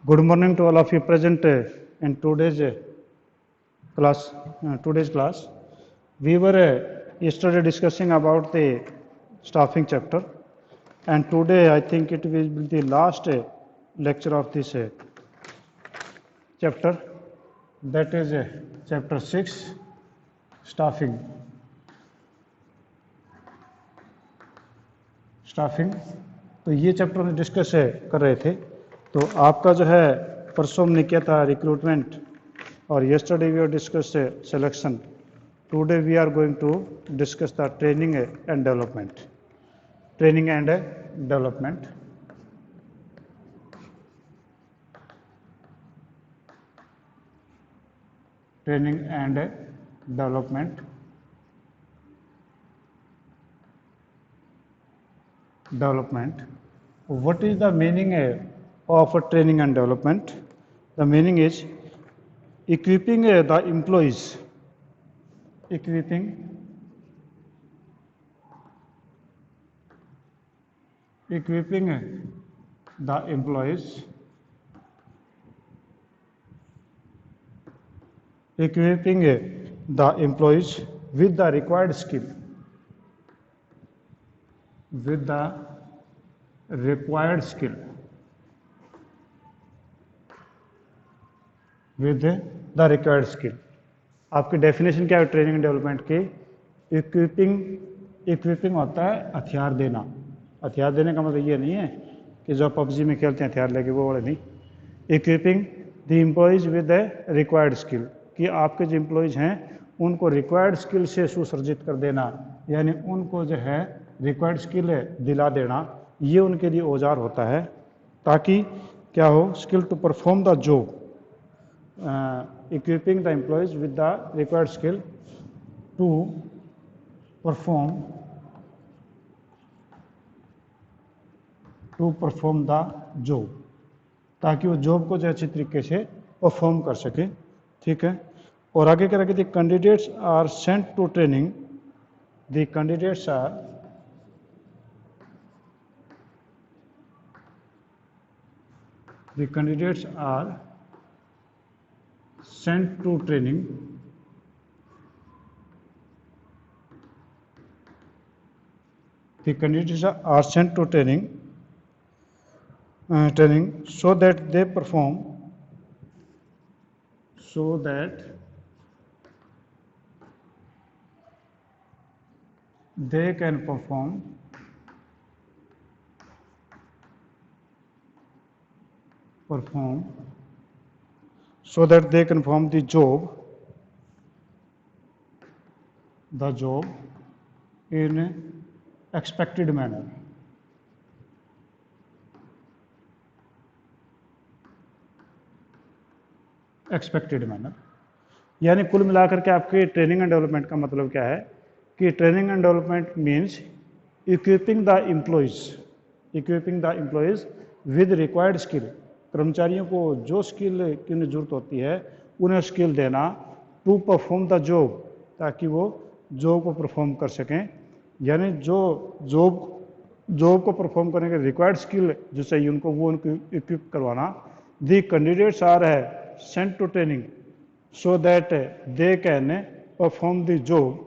Good morning to all of you present in today's class. We were yesterday discussing about the staffing chapter, and today I think it will be the last lecture of this chapter. That is chapter 6, staffing. Staffing तो ये chapter में discuss कर रहे थे। तो आपका जो है परसों हमने किया था रिक्रूटमेंट और yesterday we are discuss selection. Today we are going to discuss the training and development. Training and development training and development development. What is the meaning of training and development? The meaning is equipping the employees, equipping the employees, equipping the employees with the required skill, with the required skill, with the required skill. आपकी definition क्या है training and development की? Equipping होता है हथियार देना। हथियार देने का मतलब ये नहीं है कि जो पबजी में खेलते हैं हथियार लेके, वो वाले नहीं। Equipping the employees with the required skill, कि आपके जो एम्प्लॉयज हैं उनको रिक्वायर्ड स्किल से सुसज्जित कर देना, यानी उनको जो है रिक्वायर्ड स्किल दिला देना, ये उनके लिए औजार होता है ताकि क्या हो, skill to perform the job. Equipping the employees with the required skill to perform the job, ताकि वो जॉब को जो अच्छी तरीके से परफॉर्म कर सके। ठीक है। और आगे क्या रखे, candidates are sent to training, the candidates are sent to training so that they perform so that they can perform the job in expected manner. यानी कुल मिलाकर के आपके ट्रेनिंग एंड डेवलपमेंट का मतलब क्या है कि training and development means equipping the employees with required skill. कर्मचारियों को जो स्किल की जरूरत होती है उन्हें स्किल देना, टू परफॉर्म द जॉब, ताकि वो जॉब को परफॉर्म कर सकें। यानी जो जॉब को परफॉर्म करने के रिक्वायर्ड स्किल जो चाहिए उनको, वो उनको इक्विप करवाना। The candidates are sent to training so that they can perform the job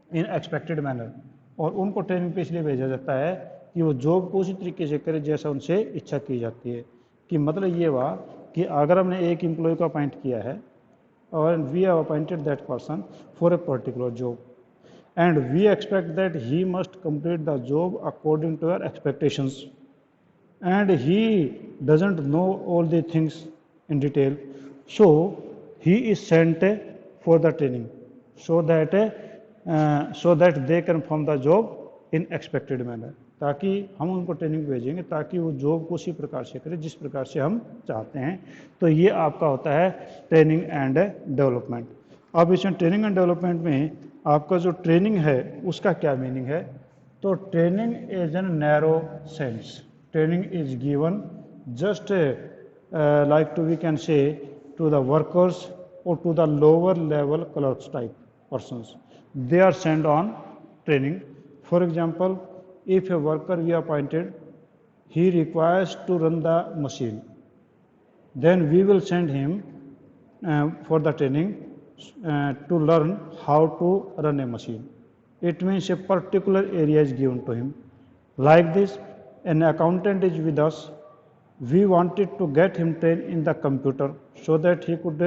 in expected manner. और उनको ट्रेनिंग पे इसलिए भेजा जाता है कि वो जॉब को उसी तरीके से करे जैसा उनसे इच्छा की जाती है। कि मतलब ये हुआ कि अगर हमने एक एम्प्लॉय को अपॉइंट किया है और we have appointed that person for a particular job and we expect that he must complete the job according to our expectations and he doesn't know all the things in detail, so he is sent for the training so that they can perform the job in expected manner। ताकि हम उनको training भेजेंगे ताकि वो job को उसी प्रकार से करें जिस प्रकार से हम चाहते हैं। तो ये आपका होता है ट्रेनिंग एंड डेवलपमेंट। अब इसमें ट्रेनिंग एंड डेवलपमेंट में आपका जो ट्रेनिंग है उसका क्या मीनिंग है? तो training is an narrow sense. Training is given just like we can say to the workers or to the lower level clerks type persons. They are sent on training. For example, if a worker we appointed, he requires to run the machine. then we will send him for the training to learn how to run a machine. It means a particular area is given to him. Like this, an accountant is with us. We wanted to get him trained in the computer so that he could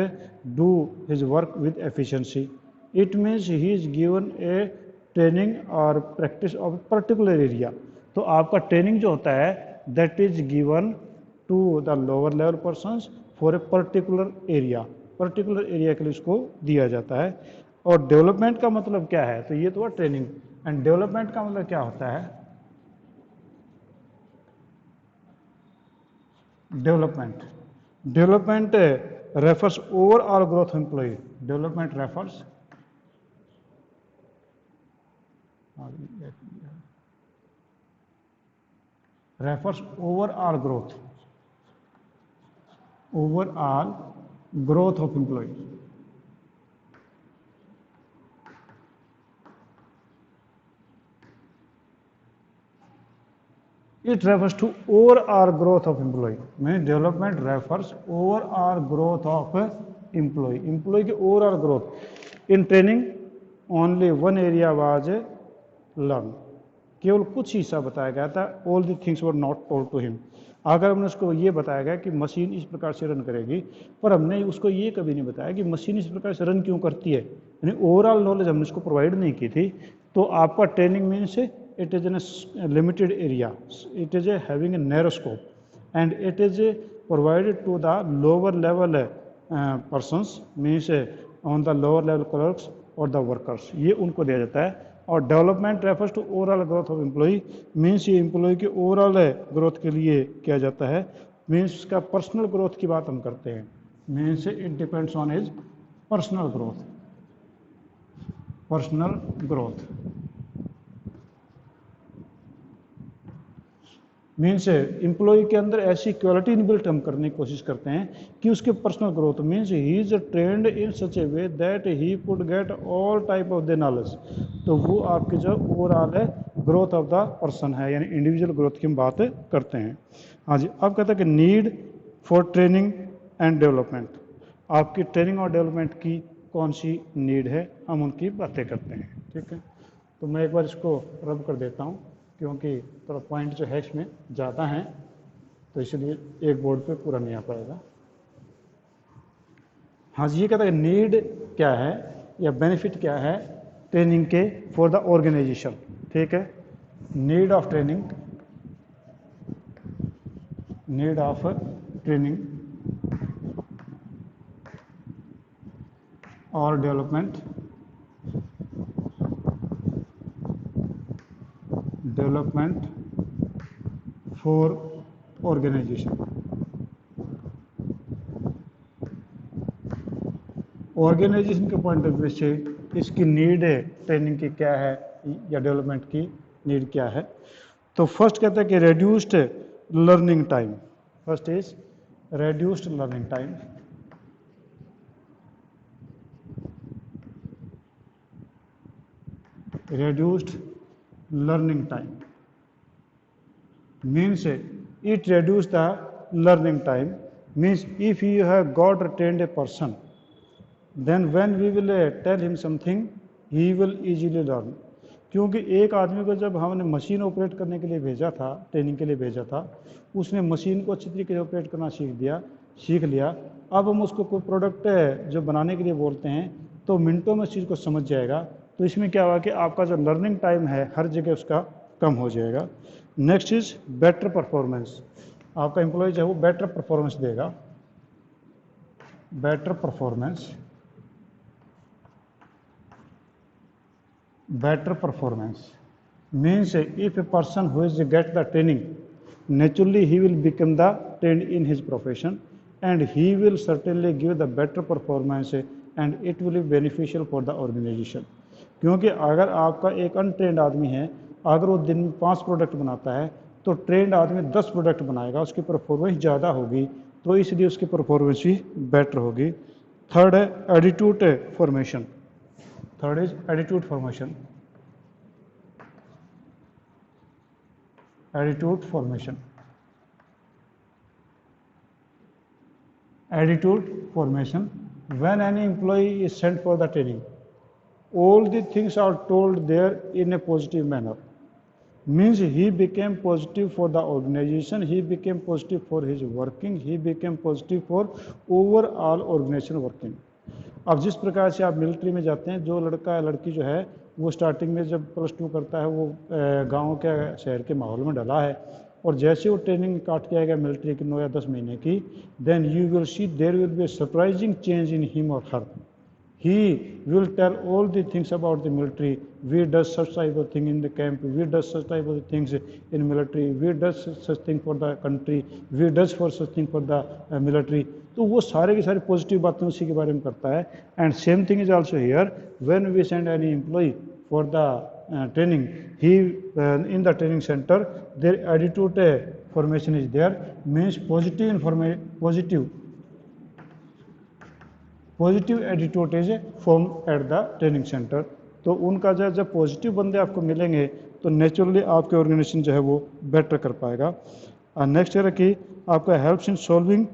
do his work with efficiency. It means he is given a training or practice of a particular area. तो आपका training जो होता है that is given to the lower level persons for a particular area. Particular area के लिए उसको दिया जाता है. और डेवलपमेंट का मतलब क्या है? तो ये तो है ट्रेनिंग. एंड डेवलपमेंट का मतलब क्या होता है? Development refers overall growth of employee. Development refers overall growth of employee. It refers to overall growth of employee. Means development refers overall growth of employee. Employee की overall growth. In training, only one area was learned. केवल कुछ हिस्सा बताया गया था. All the things were not told to him. अगर हमने उसको ये बताया गया कि मशीन इस प्रकार से रन करेगी, पर हमने उसको ये कभी नहीं बताया कि मशीन इस प्रकार से रन क्यों करती है. यानी ओवरऑल नॉलेज हमने उसको प्रोवाइड नहीं की थी. तो आपका training means it is in a limited area, it is having a narrow scope, and it is provided to the lower level persons, means on the lower level clerks or the workers. ये उनको दिया जाता है. और development refers to overall growth of employee, means ये employee के overall growth के लिए किया जाता है. मीन्स उसका पर्सनल ग्रोथ की बात हम करते हैं. Means it depends on his personal growth. Means employee के अंदर ऐसी क्वालिटी इनबिल्ट हम करने की कोशिश करते हैं कि उसके personal growth, means he is trend in such A way that he could get all type of the knowledge. तो वो आपके जो ओवरऑल है ग्रोथ ऑफ द पर्सन है, यानी इंडिविजुअल ग्रोथ की हम बात करते हैं. हाँ जी. अब कहते हैं कि need for training and development. आपकी ट्रेनिंग और डेवलपमेंट की कौन सी नीड है, हम उनकी बातें करते हैं. ठीक है. तो मैं एक बार इसको रब कर देता हूँ क्योंकि थोड़ा पॉइंट जो है इसमें ज़्यादा हैं, तो इसलिए एक बोर्ड पे पूरा नहीं आ पाएगा. हाँ जी. ये कहता है नीड क्या है या बेनिफिट क्या है ट्रेनिंग के फॉर द ऑर्गेनाइजेशन. ठीक है. नीड ऑफ ट्रेनिंग और डेवलपमेंट फॉर ऑर्गेनाइजेशन. ऑर्गेनाइजेशन के पॉइंट ऑफ व्यू से इसकी नीड है ट्रेनिंग की क्या है या डेवलपमेंट की नीड क्या है. तो फर्स्ट कहता है कि reduced learning time. First is reduced learning time. reduced learning time means it reduce the learning time. Means if you have got trained a person, then when we will tell him something he will easily learn. क्योंकि एक आदमी को जब हमने machine operate करने के लिए भेजा था, ट्रेनिंग के लिए भेजा था, उसने मशीन को अच्छी तरीके से ऑपरेट करना सीख लिया. अब हम उसको कोई प्रोडक्ट जो बनाने के लिए बोलते हैं तो मिनटों में इस चीज़ को समझ जाएगा. तो इसमें क्या हुआ कि आपका जो लर्निंग टाइम है हर जगह उसका कम हो जाएगा. Next is better performance. आपका एम्प्लॉय जो है वो बेटर परफॉर्मेंस देगा. Better performance means if a person who is get the training, naturally he will become the trained in his profession and he will certainly give the better performance and it will be beneficial for the organization. क्योंकि अगर आपका एक untrained आदमी है, अगर वो दिन में 5 प्रोडक्ट बनाता है तो ट्रेंड आदमी 10 प्रोडक्ट बनाएगा, उसकी परफॉर्मेंस ज़्यादा होगी, तो इसलिए उसकी परफॉर्मेंस भी बेटर होगी. थर्ड है attitude formation. Third is attitude formation. attitude formation. When any employee is sent for the training, all the things are told there in a positive manner. Means he became positive for the organization, he became positive for his working, he became positive for overall organization working. अब जिस प्रकार से आप military में जाते हैं, जो लड़का या लड़की जो है वो स्टार्टिंग में जब +2 करता है वो गांव के शहर के माहौल में डला है, और जैसे वो ट्रेनिंग काट के आएगा मिलिट्री की 9 या 10 महीने की, then you will see there will be a surprising change in him और her. He will tell all the things about the military. We does such type of thing in the camp. We does such type of things in military. We does such thing for the country. We does for such thing for the military. तो वो सारे की सारी positive बातें उसी के बारे में करता है. And same thing is also here. When we send any employee for the training, he in the training centre their attitude formation is there. Means positive attitude is form at the training centre. तो उनका जब positive बंदे आपको मिलेंगे तो naturally आपके organisation जो है वो बेटर कर पाएगा. नेक्स्ट है कि आपका helps in solving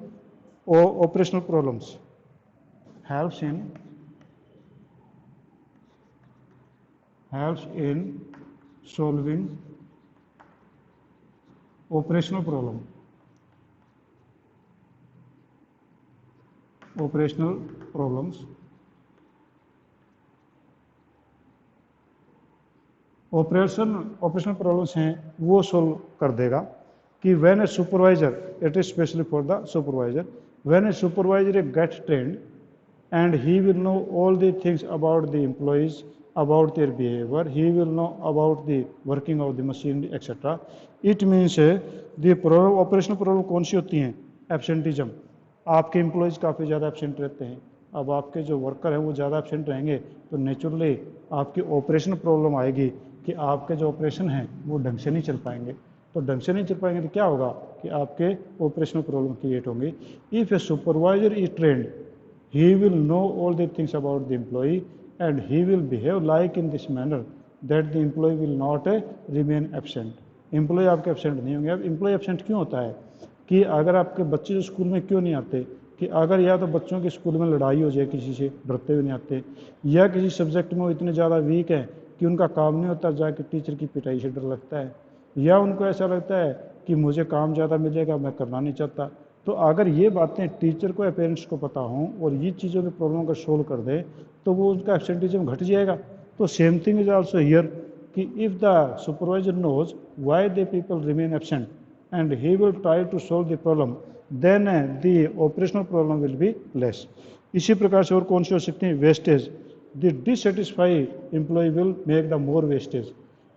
operational problems. Helps in solving operational problem. operational problems. Operational problems हैं वो सोल्व कर देगा. कि when a supervisor, it is specially for the supervisor, when a supervisor get trained and he will know all the things about the employees, about their behavior, he will know about the working of the machinery etc. It means the operational problem कौन सी होती हैं? Absenteeism. आपके employees काफ़ी ज़्यादा absent रहते हैं. अब आपके जो वर्कर हैं वो ज़्यादा एब्सेंट रहेंगे तो नेचुरली आपकी ऑपरेशनल प्रॉब्लम आएगी कि आपके जो ऑपरेशन हैं वो ढंग से नहीं चल पाएंगे. तो ढंग से नहीं चल पाएंगे तो क्या होगा कि आपके ऑपरेशनल प्रॉब्लम क्रिएट होंगी. If A supervisor is trend, he will know all the things about the employee and he will behave like in this manner that the employee will not remain absent. Employee आपके absent नहीं होंगे. अब employ absent क्यों होता है कि अगर आपके बच्चे जो स्कूल में क्यों नहीं आते, कि अगर या तो बच्चों के स्कूल में लड़ाई हो जाए, किसी से डरते हुए नहीं आते, या किसी सब्जेक्ट में वो इतने ज़्यादा वीक है कि उनका काम नहीं होता, जाके टीचर की पिटाई से डर लगता है, या उनको ऐसा लगता है कि मुझे काम ज़्यादा मिलेगा, मैं करना नहीं चाहता. तो अगर ये बातें टीचर को या पेरेंट्स को पता हों और ये चीज़ों की प्रॉब्लम को सोल्व कर दे तो वो उनका एब्सेंटिज्म घट जाएगा. तो same thing is also here कि if the supervisor knows why the people remain absent and he will try to solve the problem, then the operational problem will be less. इसी प्रकार से और कौन सी हो सकती है? Wastage. The dissatisfy employ will make the more wastage.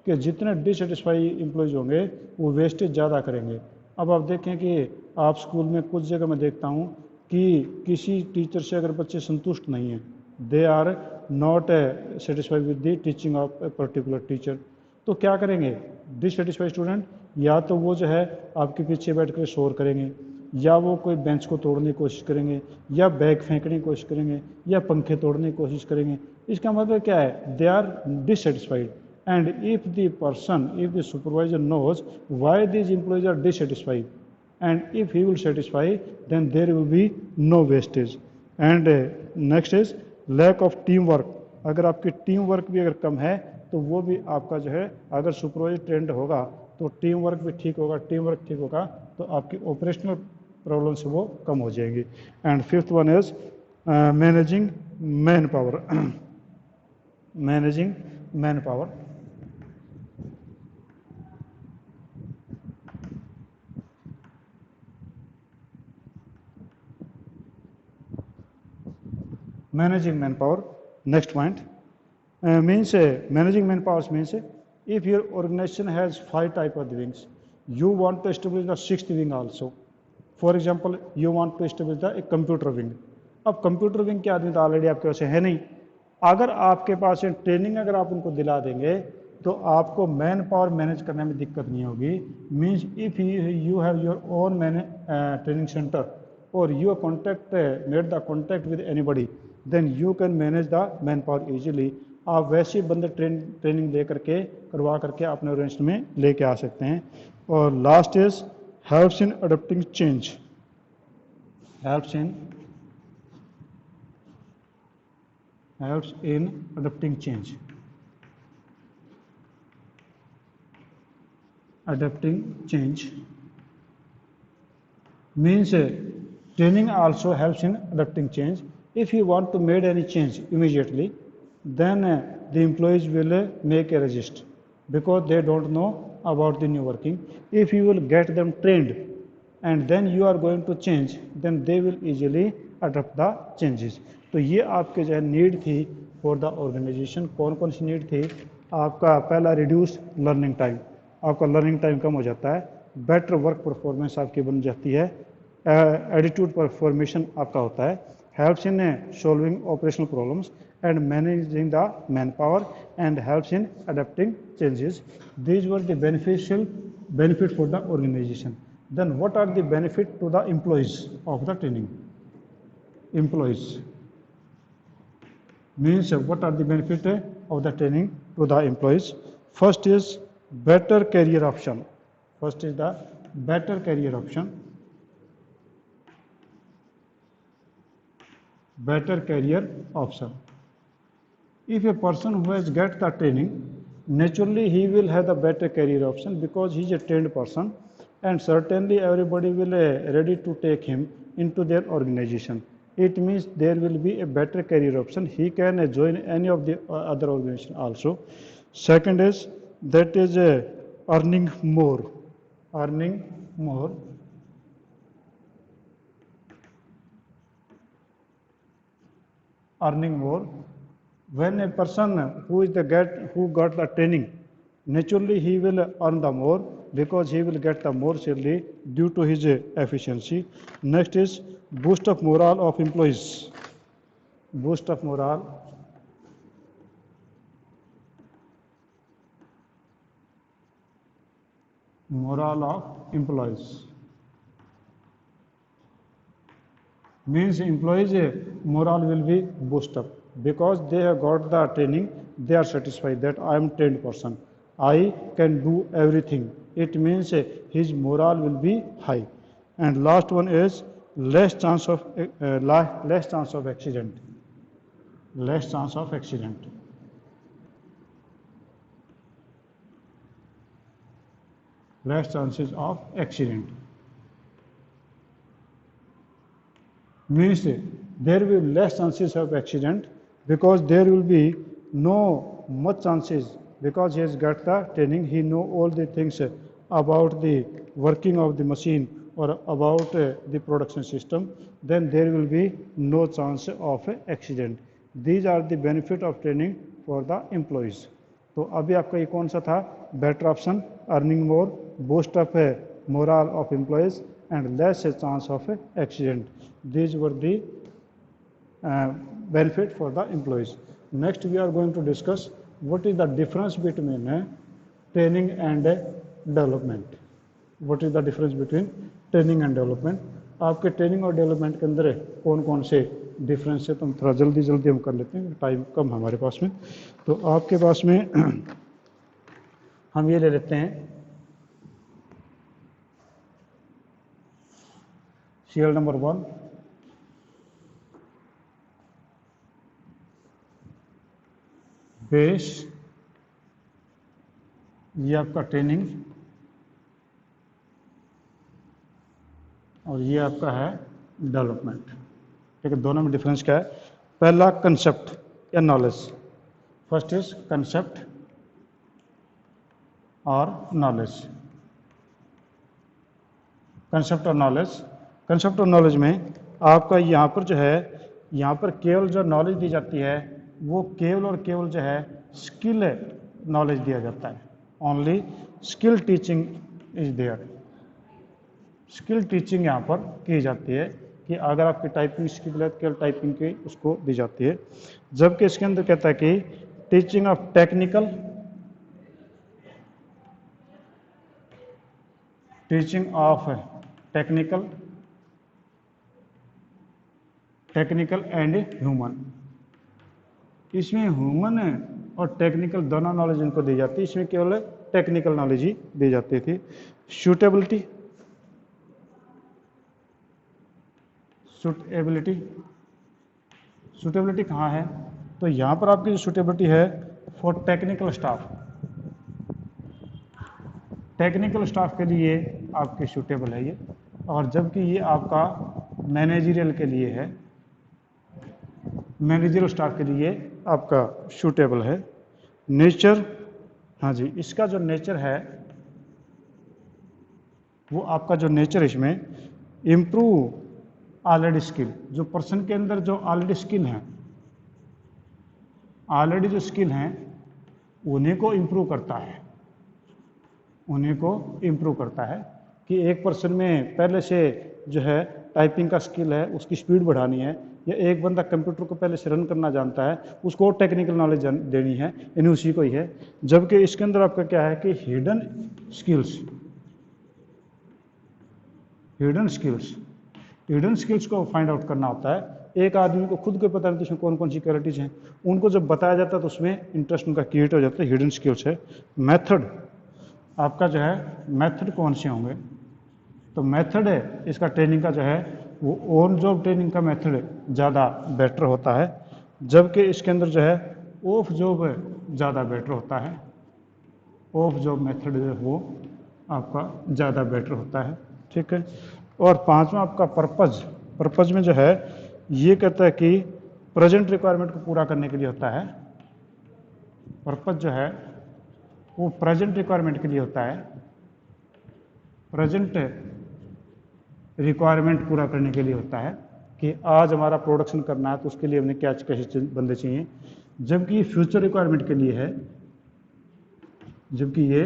कि जितने डिससेटिस्फाई एम्प्लॉयज़ होंगे वो वेस्टेज ज़्यादा करेंगे. अब आप देखें कि आप स्कूल में कुछ जगह मैं देखता हूँ कि किसी टीचर से अगर बच्चे संतुष्ट नहीं हैं, they are not satisfied with the teaching of a particular teacher, तो क्या करेंगे डिससेटिस्फाइड स्टूडेंट? या तो वो जो है आपके पीछे बैठ कर शोर करेंगे, या वो कोई बेंच को तोड़ने की कोशिश करेंगे, या बैग फेंकने की कोशिश करेंगे, या पंखे तोड़ने की कोशिश करेंगे. इसका मतलब क्या है? They are dissatisfied. And if the supervisor knows why these employees are dissatisfied, and if he will satisfy, then there will be no wastage. And next is lack of teamwork. अगर आपकी टीम वर्क भी अगर कम है तो वो भी आपका जो है, अगर सुपरवाइजर ट्रेंड होगा तो टीम वर्क भी ठीक होगा. टीम वर्क ठीक होगा तो आपकी ऑपरेशनल प्रॉब्लम्स वो कम हो जाएंगी. And fifth one is managing man power. Managing man power. Managing manpower. Next point means managing manpower means if your organization has 5 type of wings, you want to establish the 6th wing also. For example, you want to establish the computer wing. अब computer wing के आदमी तो already आपके पास है नहीं. अगर आपके पास training अगर आप उनको दिला देंगे तो आपको मैन पावर मैनेज करने में दिक्कत नहीं होगी. Means if you have your own training centre और you made the contact with anybody, then you can manage the man power easily. आप वैसे बंदे ट्रेनिंग दे करके करवा करके अपने ऑर्गेनाइजेशन में लेके आ सकते हैं. और last is helps in adopting change. helps in adapting change. Adapting change means training also helps in adapting change. If you want to make any change immediately, then the employees will make a resist because they don't know about the new working. If you will get them trained and then you are going to change, then they will easily adapt the changes. तो ये आपके जो है need थी for the organisation. कौन कौन सी need थी? आपका पहला रिड्यूस लर्निंग टाइम, आपका लर्निंग टाइम कम हो जाता है. बेटर वर्क परफॉर्मेंस आपकी बन जाती है. एटीट्यूड परफॉर्मेशन आपका होता है. Helps in solving operational problems and managing the manpower and helps in adapting changes. These were the benefit for the organization. Then what are the benefit to the employees of the training? Employees means what are the benefit of the training to the employees? First is better career option. First is the better career option. Better career option. If a person who has get the training, naturally he will have the better career option because he is a trained person, and certainly everybody will ready to take him into their organization. It means there will be a better career option. He can join any of the other organization also. Second is that is earning more. Earning more. Earning more. When a person who got the training, naturally he will earn the more because he will get the more salary due to his efficiency. Next is boost of morale of employees. Boost of morale. Morale of employees. Means employees morale will be boosted up. Because they have got the training, they are satisfied that I am trained person. I can do everything. It means his morale will be high. And last one is less chance of accident. Less chance of accident. Less chances of accident. Means there will be less chances of accident because there will be no much chances because he has got the training, he know all the things about the working of the machine or about the production system, then there will be no chance of accident. These are the benefit of training for the employees. तो अभी आपका ये कौन सा था? Better option, earning more, boost up moral of employees and less chance of accident. These were the benefit for the employees. Next we are going to discuss what is the difference between training and development. What is the difference between training and development? आपके training और development के अंदर कौन कौन से difference है तो हम थोड़ा जल्दी हम कर लेते हैं, टाइम कम हमारे पास में. तो आपके पास में हम ये ले लेते हैं सीरियल नंबर 1. बेस, ये आपका ट्रेनिंग और ये आपका है डेवलपमेंट. ठीक है, दोनों में डिफरेंस क्या है? पहला कंसेप्ट या नॉलेज. फर्स्ट इज कंसेप्ट और नॉलेज. कंसेप्ट और नॉलेज. कंसेप्ट और नॉलेज में आपका यहाँ पर जो है, यहाँ पर केवल जो नॉलेज दी जाती है वो केवल और केवल जो है स्किल नॉलेज दिया जाता है. Only skill teaching is there. Skill teaching यहाँ पर की जाती है कि अगर आपकी टाइपिंग स्किल है केवल टाइपिंग की उसको दी जाती है. जबकि इसके अंदर कहता है कि teaching of technical, teaching of technical and human. इसमें ह्यूमन और टेक्निकल दोनों नॉलेज इनको दी जाती है. इसमें केवल टेक्निकल नॉलेज ही दी जाती थी. सूटेबिलिटी, सूटेबिलिटी, सूटेबिलिटी कहाँ है? तो यहाँ पर आपकी जो सूटेबिलिटी है for technical staff, technical staff के लिए आपके सूटेबल है ये, और जबकि ये आपका मैनेजरियल के लिए है, मैनेजरियल स्टाफ के लिए आपका सूटेबल है। नेचर, हाँ जी, इसका जो नेचर है वो आपका जो नेचर इसमें इम्प्रूव ऑलरेडी स्किल, जो पर्सन के अंदर जो ऑलरेडी स्किल हैं, ऑलरेडी जो स्किल हैं उन्हीं को इम्प्रूव करता है, उन्हीं को इम्प्रूव करता है। कि एक पर्सन में पहले से जो है टाइपिंग का स्किल है, उसकी स्पीड बढ़ानी है, या एक बंदा कंप्यूटर को पहले से रन करना जानता है, उसको और टेक्निकल नॉलेज देनी है, यानी उसी को ही है। जबकि इसके अंदर आपका क्या है कि hidden skills, hidden skills, hidden skills को फाइंड आउट करना होता है। एक आदमी को खुद को पता नहीं उसमें कौन कौन सी क्वालिटीज हैं, उनको जब बताया जाता है तो उसमें इंटरेस्ट उनका क्रिएट हो जाता है, हिडन स्किल्स है। मेथड, आपका जो है मेथड कौन से होंगे? तो मेथड है इसका ट्रेनिंग का जो है वो ऑन जॉब ट्रेनिंग का मेथड ज़्यादा बेटर होता है, जबकि इसके अंदर जो है ऑफ जॉब ज़्यादा बेटर होता है, ऑफ जॉब मेथड जो है वो आपका ज़्यादा बेटर होता है, ठीक है। और पांचवा आपका पर्पज़, पर्पज़ में जो है ये कहता है कि प्रेजेंट रिक्वायरमेंट को पूरा करने के लिए होता है, पर्पज़ जो है वो प्रेजेंट रिक्वायरमेंट के लिए होता है, प्रेजेंट रिक्वायरमेंट पूरा करने के लिए होता है कि आज हमारा प्रोडक्शन करना है तो उसके लिए हमें क्या कैसे बंदे चाहिए। जबकि ये फ्यूचर रिक्वायरमेंट के लिए है, जबकि ये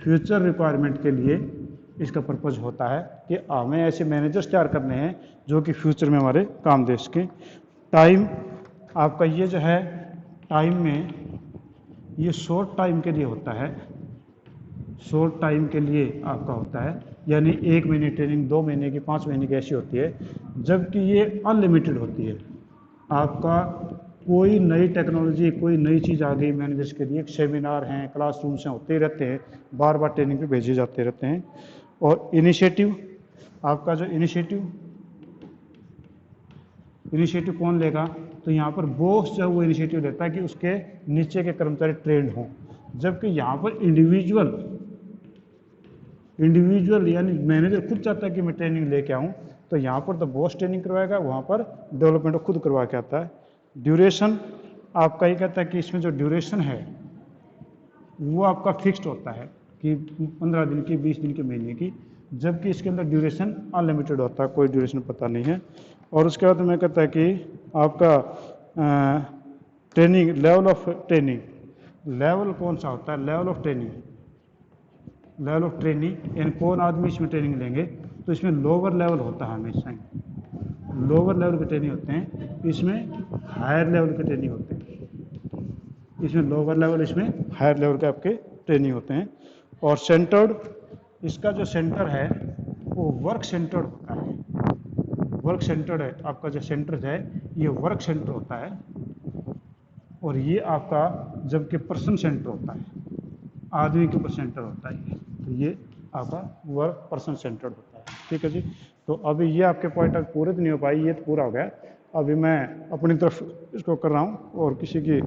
फ्यूचर रिक्वायरमेंट के लिए इसका पर्पज़ होता है कि हमें ऐसे मैनेजर्स तैयार करने हैं जो कि फ्यूचर में हमारे काम दे सकें। टाइम, आपका ये जो है टाइम में ये शॉर्ट टाइम के लिए होता है, शॉर्ट टाइम के लिए आपका होता है, यानी 1 महीने ट्रेनिंग, 2 महीने की, 5 महीने की ऐसी होती है। जबकि ये अनलिमिटेड होती है, आपका कोई नई टेक्नोलॉजी, कोई नई चीज़ आ गई मैनेजर्स के लिए, सेमिनार हैं, क्लासरूम्स हैं, होते ही रहते हैं, बार बार ट्रेनिंग पे भेजे जाते रहते हैं। और इनिशिएटिव, आपका जो इनिशिएटिव कौन लेगा? तो यहाँ पर बॉस जो वो इनिशिएटिव लेता है कि उसके नीचे के कर्मचारी ट्रेंड हों, जबकि यहाँ पर इंडिविजुअल यानी मैनेजर खुद चाहता है कि मैं ट्रेनिंग लेके आऊँ, तो यहाँ पर तो बॉस ट्रेनिंग करवाएगा, वहाँ पर डेवलपमेंट खुद करवा के आता है। ड्यूरेशन, आपका ये कहता है कि इसमें जो ड्यूरेशन है वो आपका फिक्स्ड होता है कि 15 दिन की, 20 दिन के, महीने की, जबकि इसके अंदर ड्यूरेशन अनलिमिटेड होता है, कोई ड्यूरेशन पता नहीं है। और उसके बाद में कहता है कि आपका training, level of training, level कौन सा होता है? Level of training, level of training यानी कौन आदमी इसमें ट्रेनिंग लेंगे, तो इसमें लोअर लेवल होता है हमेशा, लोअर लेवल के ट्रेनिंग होते हैं, इसमें हायर लेवल के ट्रेनिंग होते हैं, इसमें लोअर लेवल, इसमें हायर लेवल के आपके ट्रेनिंग होते हैं। और सेंटर्ड, इसका जो सेंटर है वो वर्क सेंटर्ड होता है, वर्क सेंटर्ड है, आपका जो सेंटर है ये वर्क सेंटर होता है, और ये आपका जबकि पर्सन सेंटर होता है, आदमी के ऊपर सेंटर होता है, तो ये आपका वर्क पर्सन सेंटर्ड होता है, ठीक है जी। तो अभी ये आपके पॉइंट आज पूरे तो नहीं हो पाई, ये तो पूरा हो गया। अभी मैं अपनी तरफ इसको कर रहा हूँ और किसी की